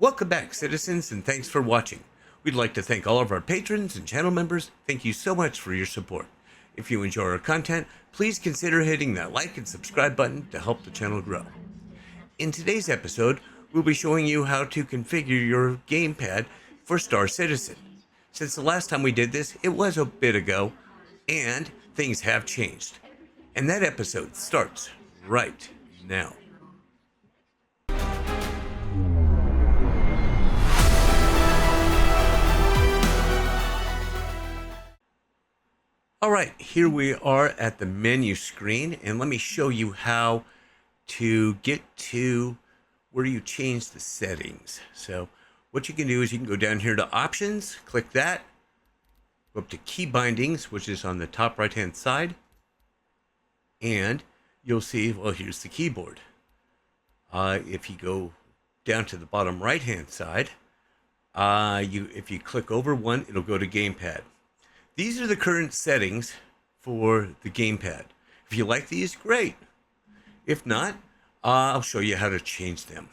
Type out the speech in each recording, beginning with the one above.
Welcome back, citizens, and thanks for watching. We'd like to thank all of our patrons and channel members. Thank you so much for your support. If you enjoy our content, please consider hitting that like and subscribe button to help the channel grow. In today's episode, we'll be showing you how to configure your gamepad for Star Citizen. Since the last time we did this, it was a bit ago, and things have changed. And that episode starts right now. All right, here we are at the menu screen, and let me show you how to get to where you change the settings. So what you can do is you can go down here to options, click that, go up to key bindings, which is on the top right hand side, and you'll see, well, here's the keyboard. If you go down to the bottom right hand side, if you click over one, it'll go to gamepad. These are the current settings for the gamepad. If you like these, great. If not, I'll show you how to change them.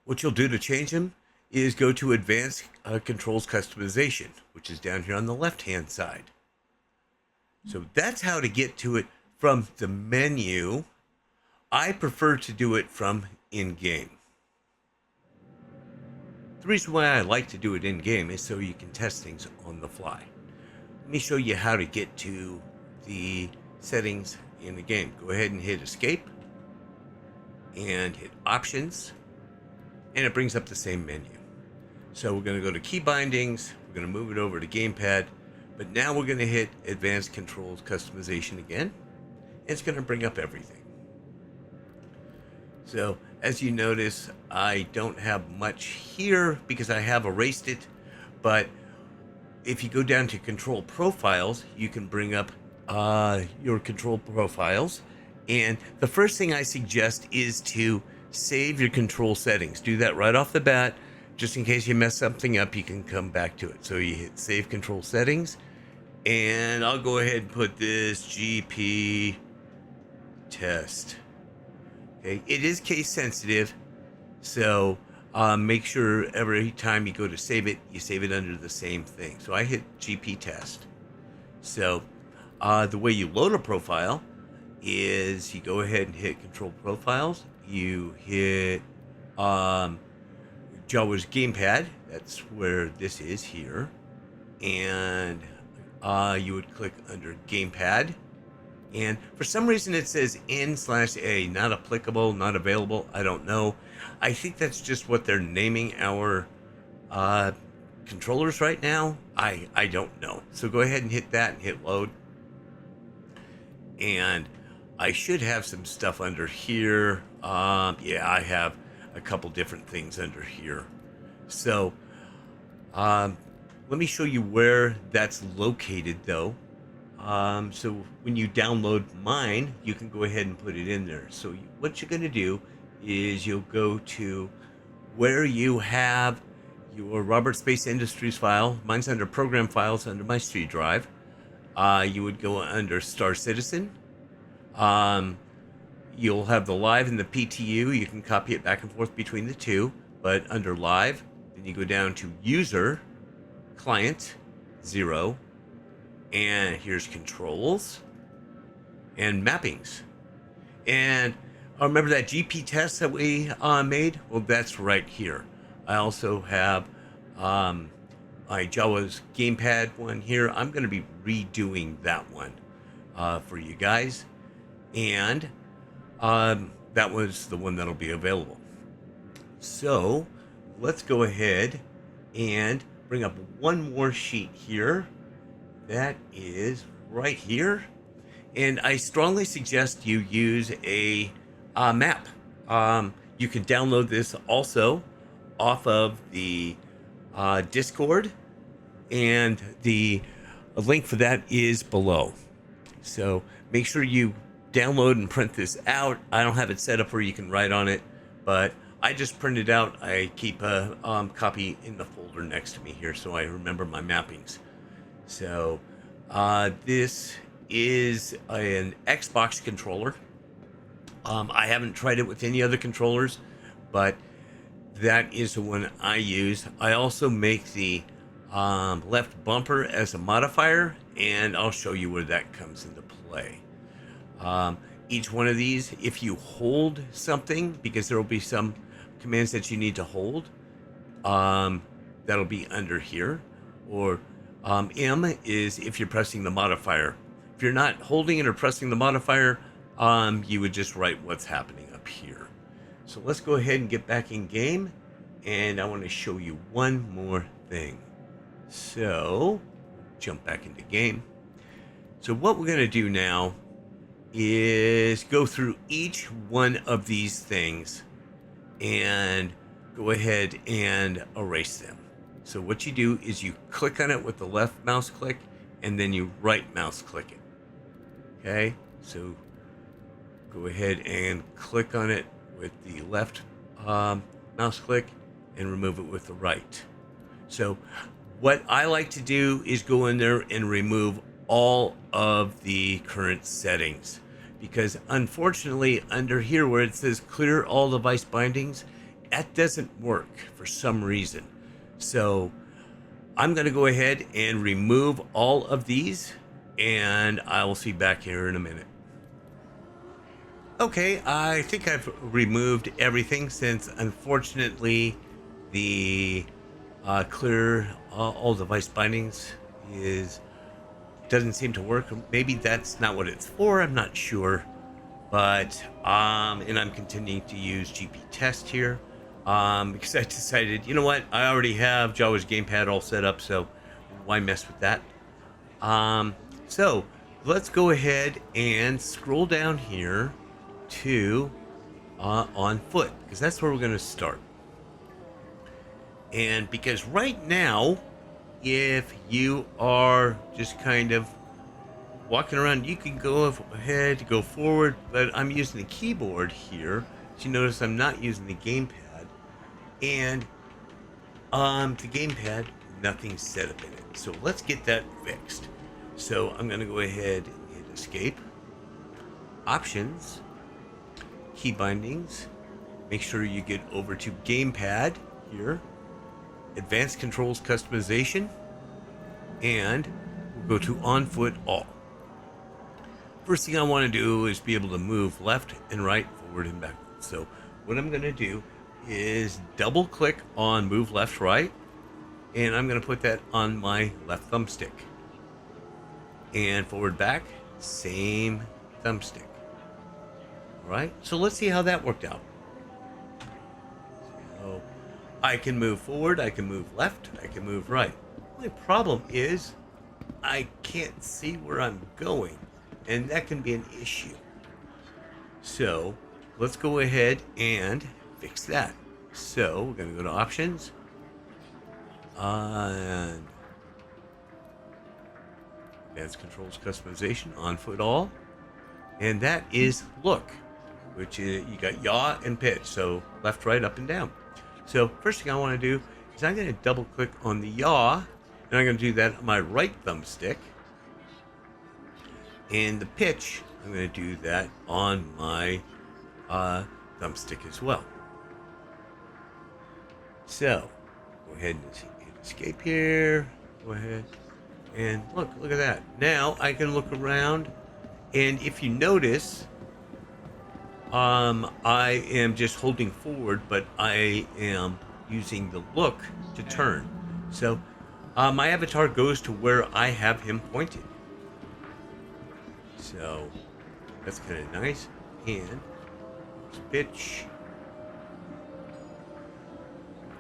What you'll do to change them is go to Advanced Controls Customization, which is down here on the left-hand side. So that's how to get to it from the menu. I prefer to do it from in-game. The reason why I like to do it in-game is so you can test things on the fly. Let me show you how to get to the settings in the game. Go ahead and hit escape and hit options, and it brings up the same menu. So we're going to go to key bindings, we're going to move it over to gamepad, but now we're going to hit advanced controls customization again. It's going to bring up everything. So as you notice, I don't have much here because I have erased it, but if you go down to control profiles, you can bring up your control profiles. And the first thing I suggest is to save your control settings. Do that right off the bat. Just in case you mess something up, you can come back to it. So you hit save control settings. And I'll go ahead and put this GP test. Okay, it is case sensitive. So make sure every time you go to save it, you save it under the same thing. So I hit GP test. So the way you load a profile is you go ahead and hit control profiles. You hit Jawa's gamepad. That's where this is here. And you would click under gamepad. And for some reason it says N/A, not applicable, not available. I don't know. I think that's just what they're naming our controllers right now. I don't know. So go ahead and hit that and hit load. And I should have some stuff under here. Yeah, I have a couple different things under here. So let me show you where that's located though. So when you download mine, you can go ahead and put it in there. So what you're going to do is you'll go to where you have your Robert Space Industries file. Mine's under program files under my C drive. You would go under Star Citizen. You'll have the live and the PTU. You can copy it back and forth between the two, but under live, then you go down to user, client, 0, and here's controls and mappings. And remember that GP test that we made? Well, that's right here. I also have my Jawa's gamepad one here. I'm going to be redoing that one for you guys. And that was the one that'll be available. So let's go ahead and bring up one more sheet here. That is right here. And I strongly suggest you use a map. You can download this also off of the Discord, and the link for that is below. So make sure you download and print this out. I don't have it set up where you can write on it, but I just print it out. I keep a copy in the folder next to me here so I remember my mappings. So this is an Xbox controller. I haven't tried it with any other controllers, but that is the one I use. I also make the left bumper as a modifier, and I'll show you where that comes into play. Each one of these, if you hold something, because there will be some commands that you need to hold, that'll be under here. Or M is if you're pressing the modifier. If you're not holding it or pressing the modifier, you would just write what's happening up here. So let's go ahead and get back in game, and I want to show you one more thing. So jump back into game. So what we're going to do now is go through each one of these things and go ahead and erase them. So what you do is you click on it with the left mouse click, and then you right mouse click it. Okay, so go ahead and click on it with the left mouse click and remove it with the right. So what I like to do is go in there and remove all of the current settings, because unfortunately under here where it says clear all device bindings, that doesn't work for some reason. So I'm going to go ahead and remove all of these, and I will see you back here in a minute. Okay, I think I've removed everything, since unfortunately the clear all device bindings doesn't seem to work. Maybe that's not what it's for, I'm not sure. But and I'm continuing to use GP test here because I decided, you know what, I already have Jawa's GamePad all set up, so why mess with that? So let's go ahead and scroll down here to on foot, because that's where we're going to start. And because right now, if you are just kind of walking around, you can go ahead, go forward, but I'm using the keyboard here. So you notice I'm not using the gamepad, and the gamepad, nothing's set up in it. So let's get that fixed. So I'm going to go ahead and hit escape, options, key bindings, make sure you get over to gamepad here, advanced controls customization, and we'll go to on foot all. First thing I want to do is be able to move left and right, forward and backward. So what I'm going to do is double click on move left right, and I'm going to put that on my left thumbstick. And forward back, same thumbstick. All right, so let's see how that worked out. So I can move forward, I can move left, I can move right. My problem is I can't see where I'm going, and that can be an issue. So let's go ahead and fix that. So we're going to go to options, and advanced controls customization, on foot all, and that is look, which is, you got yaw and pitch, so left, right, up, and down. So first thing I want to do is I'm going to double click on the yaw, and I'm going to do that on my right thumbstick. And the pitch, I'm going to do that on my thumbstick as well. So go ahead and hit escape here. Go ahead and look at that. Now I can look around, and if you notice, I am just holding forward, but I am using the look to turn. So my avatar goes to where I have him pointed. So that's kind of nice. And pitch.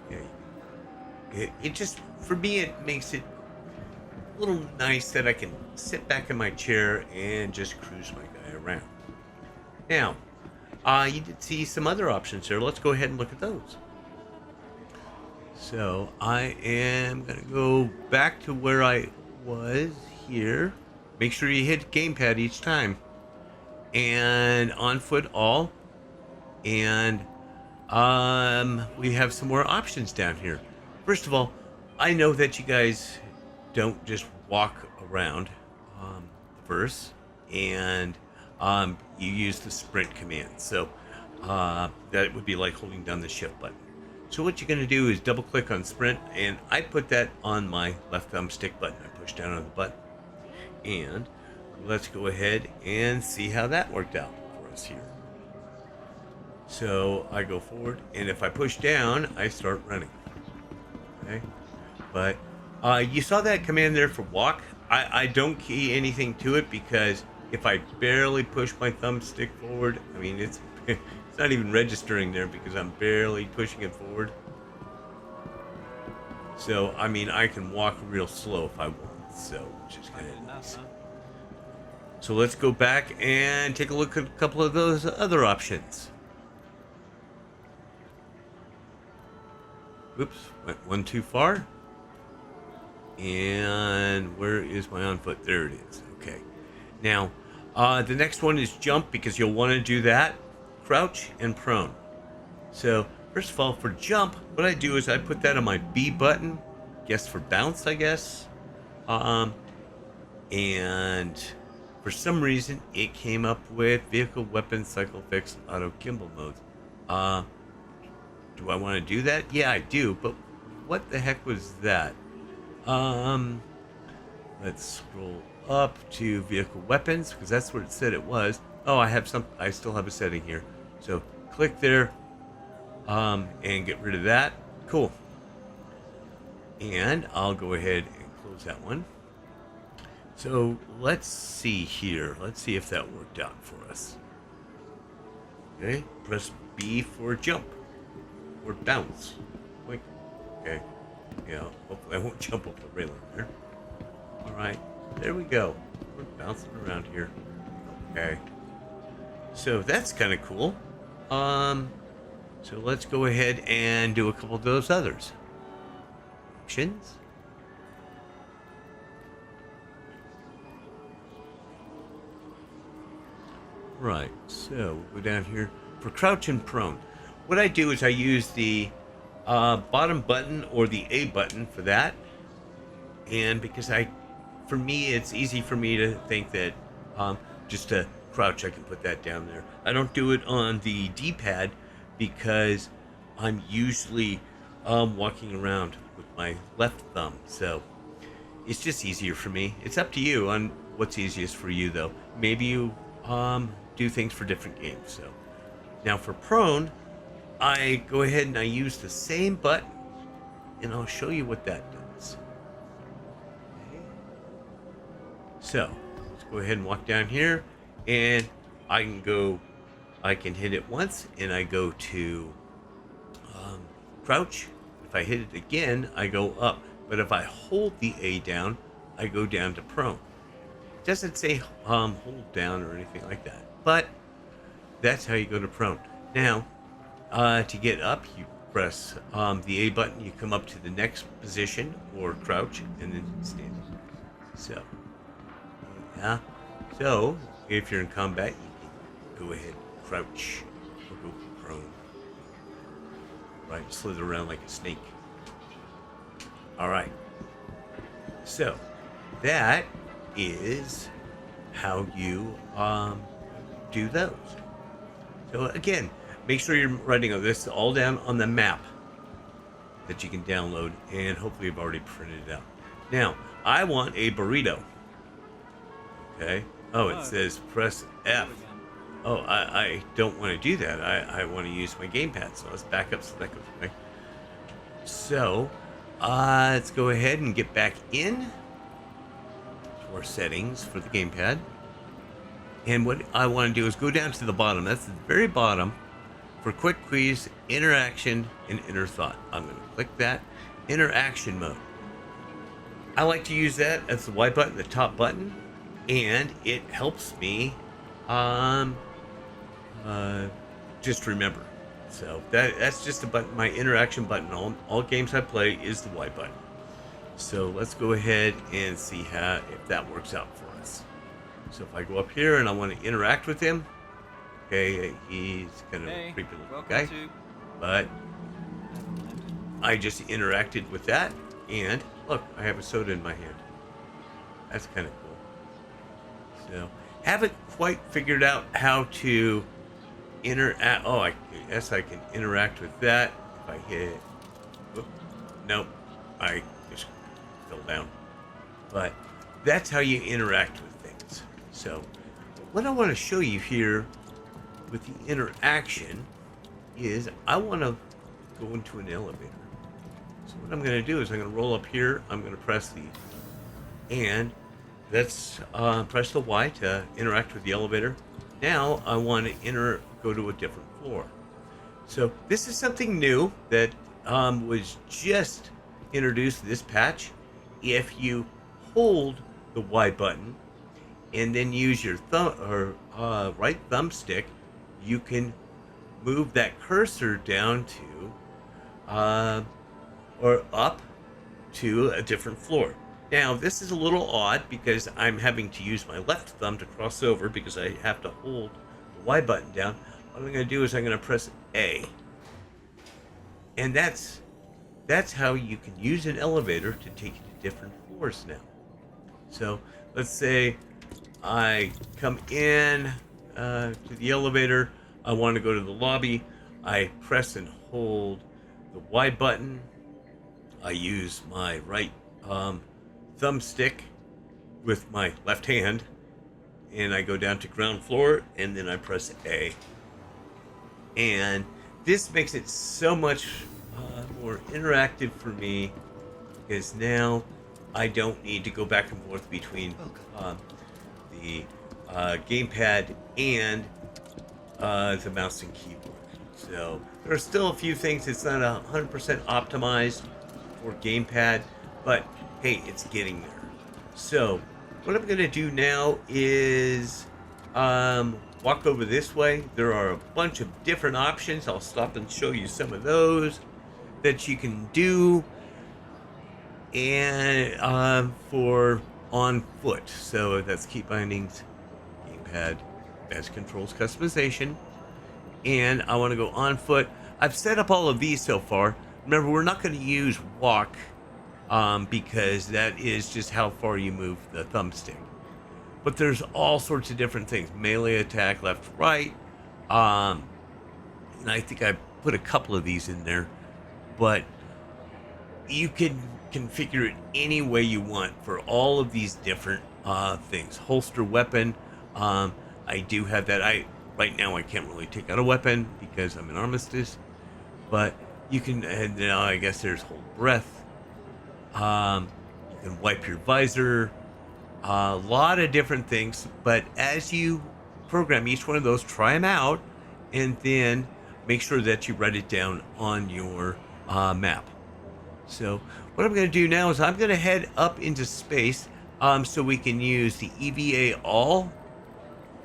Okay. It just, for me, it makes it a little nice that I can sit back in my chair and just cruise my guy around. Now, you did see some other options here. Let's go ahead and look at those. So I am going to go back to where I was here. Make sure you hit gamepad each time. And on foot all. And we have some more options down here. First of all, I know that you guys don't just walk around the verse, and you use the sprint command. So that would be like holding down the shift button. So what you're going to do is double click on sprint, and I put that on my left thumbstick button. I push down on the button, and let's go ahead and see how that worked out for us here. So I go forward, and if I push down, I start running. Okay, but you saw that command there for walk. I don't key anything to it because if I barely push my thumbstick forward, I mean it's it's not even registering there because I'm barely pushing it forward. So I mean I can walk real slow if I want, so which is kind of nice. So let's go back and take a look at a couple of those other options. Oops, went one too far. And where is my on foot? There it is. Okay. Now, the next one is jump, because you'll want to do that. Crouch and prone. So, first of all, for jump, what I do is I put that on my B button. Guess for bounce, I guess. And for some reason, it came up with vehicle, weapon, cycle, fix, auto, gimbal modes. Do I want to do that? Yeah, I do, but what the heck was that? Let's scroll up to vehicle weapons, because that's where it said it was. Oh, I still have a setting here. So click there, and get rid of that. Cool. And I'll go ahead and close that one. So let's see here. Let's see if that worked out for us. Okay, press B for jump. Or bounce. Like, okay. Yeah, hopefully I won't jump off the railing there. Alright, there we go. We're bouncing around here. Okay. So that's kind of cool. So let's go ahead and do a couple of those others. Options. Right, so we'll go down here for crouch and prone. What I do is I use the bottom button or the A button for that, and because for me it's easy for me to think that just to crouch I can put that down there. I don't do it on the D-pad because I'm usually walking around with my left thumb, so it's just easier for me. It's up to you on what's easiest for you, though. Maybe you do things for different games. So now for prone, I go ahead and I use the same button, and I'll show you what that does. Okay. So let's go ahead and walk down here, and I can hit it once, and I go to crouch. If I hit it again, I go up. But if I hold the A down, I go down to prone. It doesn't say hold down or anything like that, but that's how you go to prone. Now, to get up, you press the A button, you come up to the next position, or crouch, and then stand. So, yeah. So, if you're in combat, you can go ahead and crouch, or go prone. Right, slither around like a snake. Alright. So, that is how you do those. So, again, make sure you're writing this all down on the map that you can download, and hopefully you've already printed it out. Now, I want a burrito. Okay. Oh, it says press F. Oh, I don't want to do that. I want to use my gamepad, so let's back up so that goes away. So, let's go ahead and get back in to our settings for the gamepad. And what I want to do is go down to the bottom. That's the very bottom. For quick quiz, interaction, and inner thought. I'm going to click that. Interaction mode. I like to use that as the Y button, the top button, and it helps me just remember. So that's just a button, my interaction button. All games I play is the Y button. So let's go ahead and see if that works out for us. So if I go up here and I want to interact with him, okay, he's kind of a creepy little guy, but I just interacted with that, and look, I have a soda in my hand. That's kind of cool. So, haven't quite figured out how to interact. Oh, I guess I can interact with that. if I hit, whoop, nope, I just fell down. But that's how you interact with things. So what I want to show you here with the interaction is I want to go into an elevator. So what I'm going to do is I'm going to roll up here. I'm going to press that's press the Y to interact with the elevator. Now I want to go to a different floor. So this is something new that was just introduced this patch. If you hold the Y button and then use your right thumbstick, you can move that cursor down to or up to a different floor. Now this is a little odd because I'm having to use my left thumb to cross over because I have to hold the Y button down. What I'm going to do is I'm going to press A, and that's how you can use an elevator to take you to different floors now. So let's say I come in to the elevator. I want to go to the lobby. I press and hold the Y button. I use my right thumbstick with my left hand, and I go down to ground floor, and then I press A. And this makes it so much more interactive for me, because now I don't need to go back and forth between the gamepad and the mouse and keyboard. So there are still a few things. It's not 100% optimized for gamepad, but hey, it's getting there. So what I'm going to do now is walk over this way. There are a bunch of different options. I'll stop and show you some of those that you can do, and for on foot. So that's key bindings, gamepad, advanced controls customization, and I want to go on foot. I've set up all of these so far. Remember, we're not going to use walk because that is just how far you move the thumbstick. But there's all sorts of different things. Melee attack, left, right. And I think I put a couple of these in there. But you can configure it any way you want for all of these different things. Holster weapon. I do have that. Right now I can't really take out a weapon because I'm in armistice. But you can, and now I guess there's hold breath. You can wipe your visor. A lot of different things, but as you program each one of those, try them out, and then make sure that you write it down on your map. So what I'm going to do now is I'm going to head up into space so we can use the EVA all.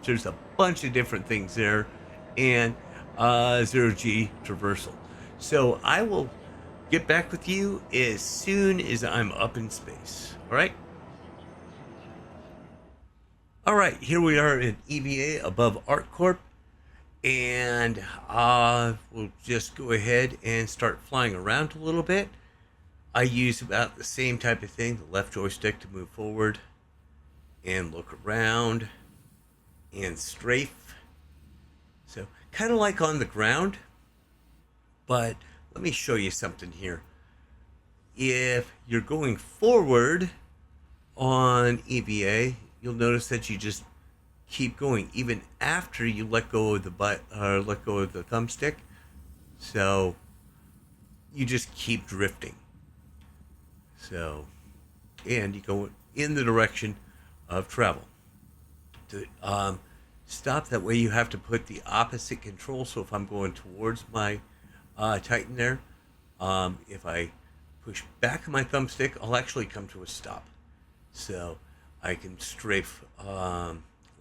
There's a bunch of different things there, and zero-G traversal. So I will get back with you as soon as I'm up in space. All right? All right, here we are in EVA above ArcCorp, and we'll just go ahead and start flying around a little bit. I use about the same type of thing, the left joystick to move forward and look around and strafe. So kind of like on the ground, but let me show you something here. If you're going forward on EVA, you'll notice that you just keep going even after you let go of the thumbstick. So you just keep drifting. So, and you go in the direction of travel. To stop, that way you have to put the opposite control. So if I'm going towards my Titan there, if I push back on my thumbstick, I'll actually come to a stop. So I can strafe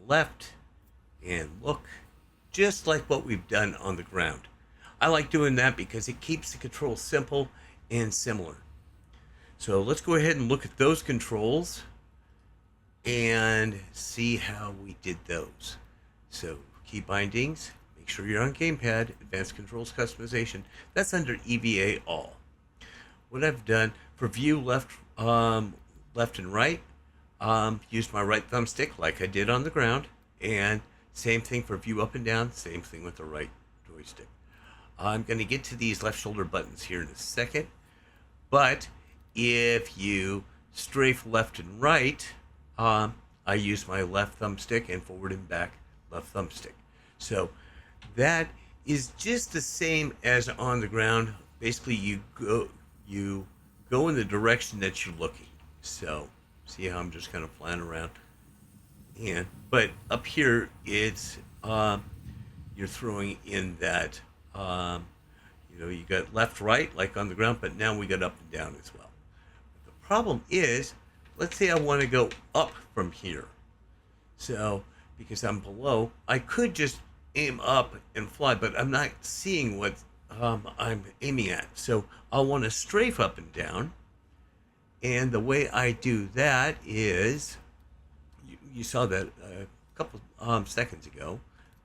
left and look, just like what we've done on the ground. I like doing that because it keeps the controls simple and similar. So let's go ahead and look at those controls and see how we did those. So key bindings, make sure you're on gamepad, advanced controls customization. That's under EVA all. What I've done for view left and right, used my right thumbstick like I did on the ground, and same thing for view up and down, same thing with the right joystick. I'm going to get to these left shoulder buttons here in a second, but if you strafe left and right, I use my left thumbstick, and forward and back left thumbstick. So that is just the same as on the ground. Basically, you go in the direction that you're looking. So see how I'm just kind of flying around. But up here, it's you're throwing in that you got left, right, like on the ground, but now we got up and down as well. The problem is, let's say I want to go up from here. So because I'm below, I could just aim up and fly, but I'm not seeing what I'm aiming at. So I'll want to strafe up and down. And the way I do that is, you saw that a couple seconds ago,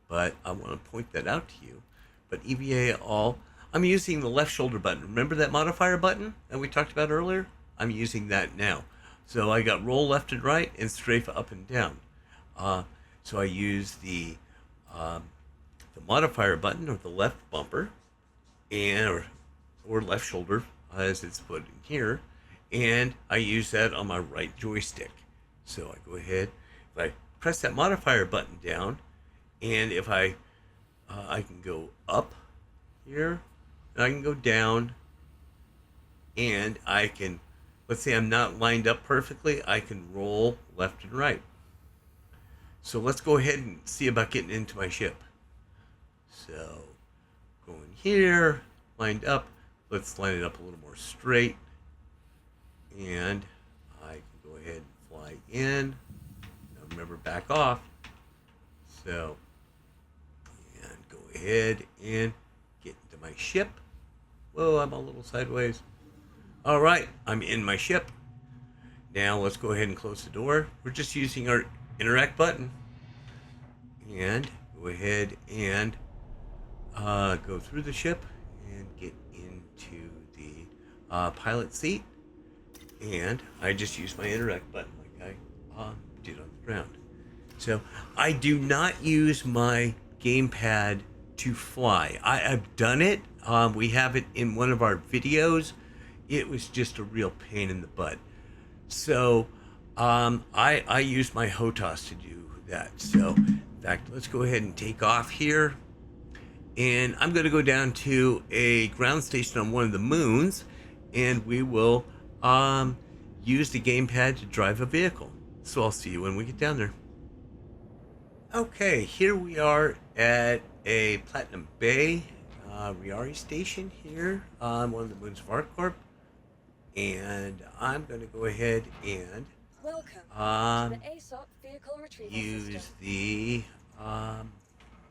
but I want to point that out to you. But EVA all, I'm using the left shoulder button. Remember that modifier button that we talked about earlier? I'm using that now. So I got roll left and right and strafe up and down. So I use the modifier button, or the left bumper, and or left shoulder as it's put in here, and I use that on my right joystick. So I go ahead, if I press that modifier button down, and if I can go up here, and I can go down, and I can, let's say I'm not lined up perfectly, I can roll left and right. So let's go ahead and see about getting into my ship. So going here, lined up, let's line it up a little more straight. And I can go ahead and fly in. Now remember, back off. So, and go ahead and get into my ship. Whoa, I'm a little sideways. All right, I'm in my ship. Now let's go ahead and close the door. We're just using our interact button. And go ahead and go through the ship and get into the pilot seat. And I just use my interact button like I did on the ground. So I do not use my gamepad to fly. I've done it. We have it in one of our videos. It was just a real pain in the butt. So I use my HOTAS to do that. So in fact, let's go ahead and take off here. And I'm going to go down to a ground station on one of the moons, and we will use the gamepad to drive a vehicle. So I'll see you when we get down there. Okay, here we are at a Platinum Bay Riari station here on one of the moons of ArcCorp. And I'm going to go ahead and use the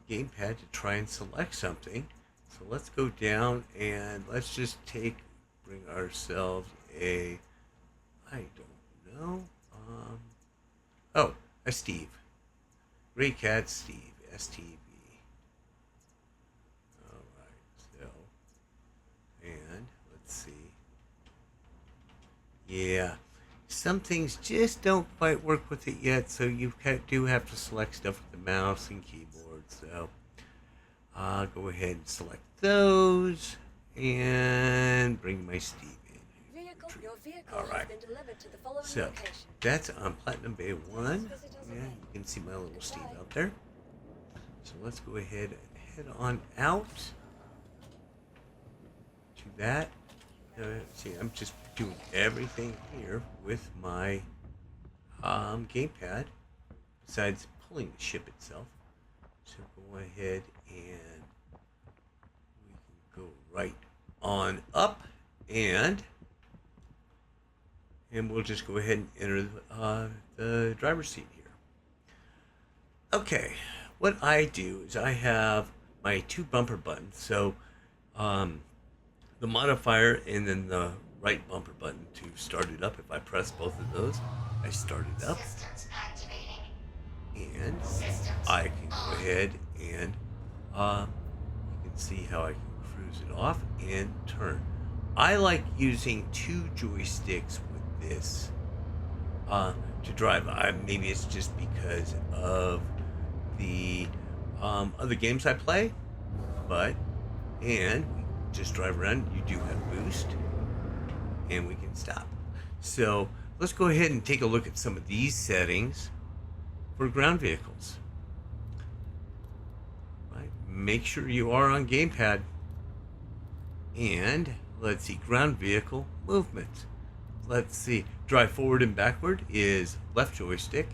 gamepad to try and select something. So let's go down and let's just bring ourselves a, I don't know, a Steve. Greycat Steve, STV. Alright, so, and let's see. Yeah, some things just don't quite work with it yet, so you do have to select stuff with the mouse and keyboard. So I'll go ahead and select those and bring my Steve in. Your vehicle has been delivered to the following location. That's on Platinum Bay 1. Yeah, you can see my little Steve out there. So let's go ahead and head on out to that. See, I'm just doing everything here with my gamepad, besides pulling the ship itself. So go ahead and we can go right on up, and we'll just go ahead and enter the driver's seat here. Okay, what I do is I have my two bumper buttons. So the modifier and then the right bumper button to start it up. If I press both of those, I start it up. And I can go ahead and you can see how I can cruise it off and turn. I like using two joysticks with this to drive. Maybe it's just because of the other games I play, but and we just drive around. You do have boost, and we can stop. So let's go ahead and take a look at some of these settings for ground vehicles. Right. Make sure you are on GamePad. And let's see, ground vehicle movement. Let's see, drive forward and backward is left joystick,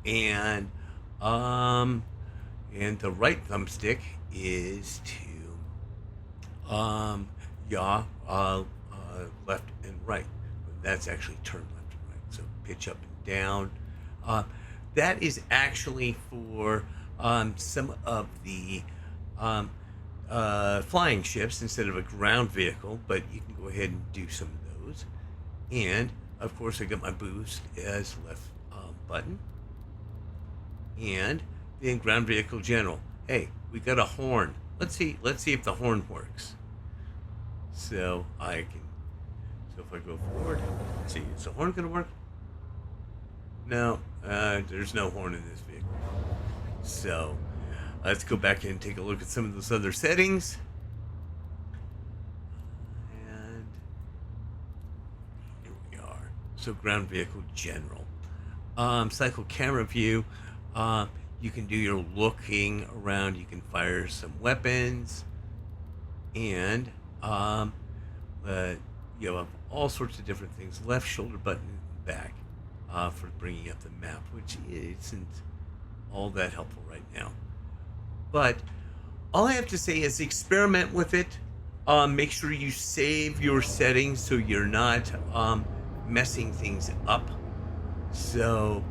and the right thumbstick is to left and right. That's actually turn left and right. So pitch up and down. That is actually for some of the flying ships instead of a ground vehicle, but you can go ahead and do some of those. And of course, I got my boost as left button. And then ground vehicle general. Hey, we got a horn. Let's see if the horn works. So if I go forward, let's see, is the horn gonna work? No, there's no horn in this vehicle. So let's go back and take a look at some of those other settings. And here we are. So ground vehicle general. Cycle camera view. You can do your looking around. You can fire some weapons. And you have all sorts of different things. Left shoulder button and back for bringing up the map, which isn't all that helpful right now. But all I have to say is experiment with it. Make sure you save your settings so you're not messing things up. So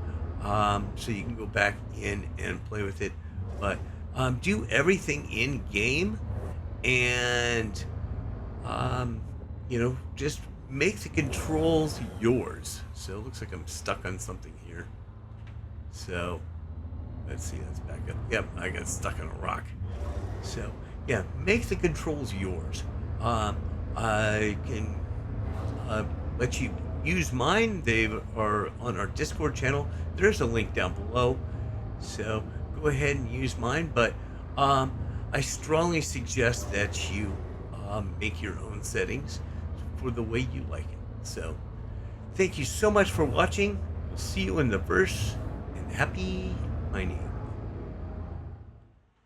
you can go back in and play with it. But do everything in game, and just make the controls yours. So it looks like I'm stuck on something here. So let's see, let's back up. Yep, I got stuck on a rock. So yeah, make the controls yours. I can let you use mine. They are on our Discord channel. There's a link down below. So go ahead and use mine. But I strongly suggest that you make your own settings for the way you like it. So thank you so much for watching. We'll see you in the verse, and happy mining.